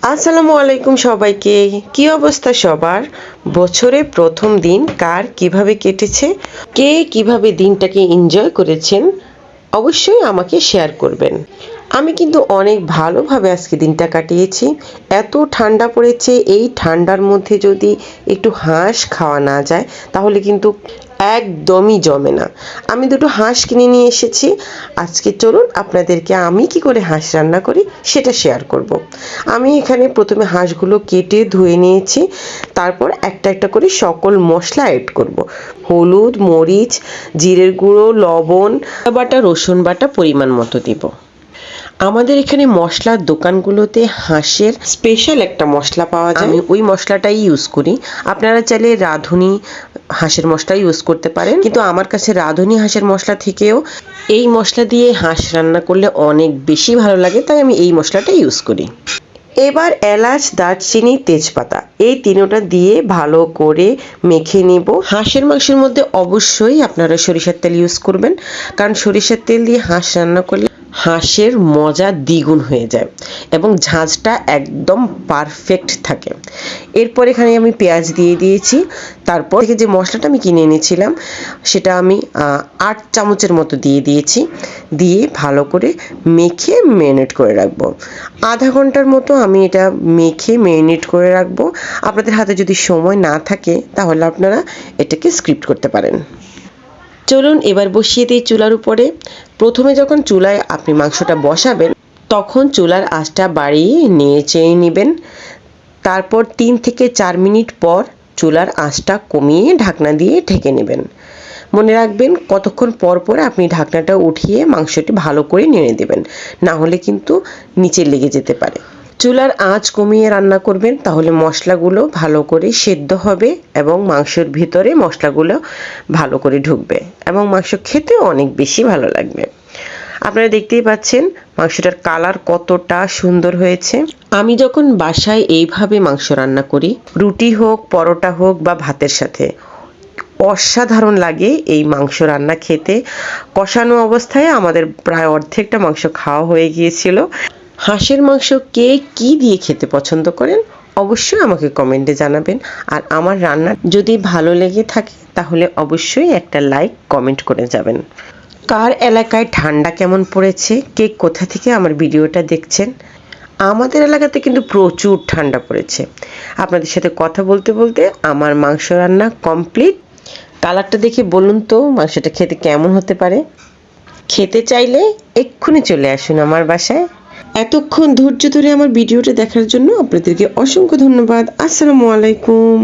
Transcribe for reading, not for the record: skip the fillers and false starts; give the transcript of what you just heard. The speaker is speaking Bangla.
আসসালামু আলাইকুম সবাইকে। কি অবস্থা সবার? বছরের প্রথম দিন কার কিভাবে কেটেছে, কে কিভাবে দিনটাকে এনজয় করেছেন, অবশ্যই আমাকে শেয়ার করবেন। আমি কিন্তু অনেক ভালোভাবে আজকে দিনটা কাটিয়েছি। এত ঠান্ডা পড়েছে, এই ঠান্ডার মধ্যে যদি একটু হাঁস খাওয়া না যায় তাহলে কিন্তু একদমই জমে না। আমি দুটো হাঁস কিনে নিয়ে এসেছি। আজকে চলুন আপনাদেরকে আমি কি করে হাঁস রান্না করি সেটা শেয়ার করব। আমি এখানে প্রথমে হাঁসগুলো কেটে ধুয়ে নিয়েছি, তারপর একটা একটা করে সকল মশলা অ্যাড করব। হলুদ, মরিচ, জিরের গুঁড়ো, লবণ বাটা, রসুন বাটা পরিমাণ মতো দিব। আমাদের এখানে মশলার দোকানগুলোতে হাঁসের স্পেশাল একটা মশলা পাওয়া যায়, আমি ওই মশলাটাই ইউজ করি। আপনারা চাইলে রাঁধুনি হাঁসের মশলা ইউজ করতে পারেন, কিন্তু আমার কাছে রাঁধুনি হাঁসের মশলা থেকেও এই মশলা দিয়ে হাঁস রান্না করলে অনেক বেশি ভালো লাগে, তাই আমি এই মশলাটা ইউজ করি। এবার এলাচ, দারচিনি, তেজপাতা এই তিনোটা দিয়ে ভালো করে মেখে নেব। হাঁসের মাংসের মধ্যে অবশ্যই আপনারা সরিষার তেল ইউজ করবেন, কারণ সরিষার তেল দিয়ে হাঁস রান্না করলে হাঁসের মজা দ্বিগুণ হয়ে যায় এবং ঝাঁঝটা একদম পারফেক্ট থাকে। এরপর এখানে আমি পেঁয়াজ দিয়ে দিয়েছি। তারপর থেকে যে মশলাটা আমি কিনে এনেছিলাম সেটা আমি 8 চামচের মতো দিয়ে দিয়েছি। দিয়ে ভালো করে মেখে ম্যারিনেট করে রাখবো। আধা ঘন্টার মতো আমি এটা মেখে ম্যারিনেট করে রাখবো। আপনাদের হাতে যদি সময় না থাকে তাহলে আপনারা এটাকে স্কিপ করতে পারেন। চলুন এবার বসিয়ে দিই চুলার উপরে। প্রথমে যখন চুলায় আপনি মাংসটা বসাবেন তখন চুলার আঁচটা বাড়িয়ে নেড়ে নেবেন। তারপর 3 থেকে 4 মিনিট পর চুলার আঁচটা কমিয়ে ঢাকনা দিয়ে ঢেকে নেবেন। মনে রাখবেন কতক্ষণ পর পর আপনি ঢাকনাটা উঠিয়ে মাংসটি ভালো করে নেড়ে দেবেন, না হলে কিন্তু নিচে লেগে যেতে পারে। চুলার আঁচ কমিয়ে রান্না করবেন, তাহলে মশলাগুলো ভালো করে সেদ্ধ হবে এবং মাংসের ভিতরে মশলাগুলো ভালো করে ঢুকবে এবং মাংস খেতে অনেক বেশি ভালো লাগবে। আপনারা দেখতেই পাচ্ছেন মাংসটার কালার কতটা সুন্দর হয়েছে। আমি যখন বাসায় এইভাবে মাংস রান্না করি, রুটি হোক, পরোটা হোক বা ভাতের সাথে, অসাধারণ লাগে এই মাংস রান্না খেতে। কষানো অবস্থায় আমাদের প্রায় অর্ধেকটা মাংস খাওয়া হয়ে গিয়েছিল। হাঁসের মাংস কে কি দিয়ে খেতে পছন্দ করেন অবশ্যই আমাকে কমেন্টে জানাবেন। আর আমার রান্না যদি ভালো লেগে থাকে তাহলে অবশ্যই একটা লাইক কমেন্ট করে যাবেন। কার এলাকায় ঠান্ডা কেমন পড়েছে, কে কোথা থেকে আমার ভিডিওটা দেখছেন? আমাদের এলাকাতে কিন্তু প্রচুর ঠান্ডা পড়েছে। আপনাদের সাথে কথা বলতে বলতে আমার মাংস রান্না কমপ্লিট। কালারটা দেখে বলুন তো মাংসটা খেতে কেমন হতে পারে? খেতে চাইলে এক্ষুনি চলে আসুন আমার বাসায়। এতক্ষণ ধৈর্য ধরে আমার ভিডিওটা দেখার জন্য আপনাদেরকে অসংখ্য ধন্যবাদ। আসসালামু আলাইকুম।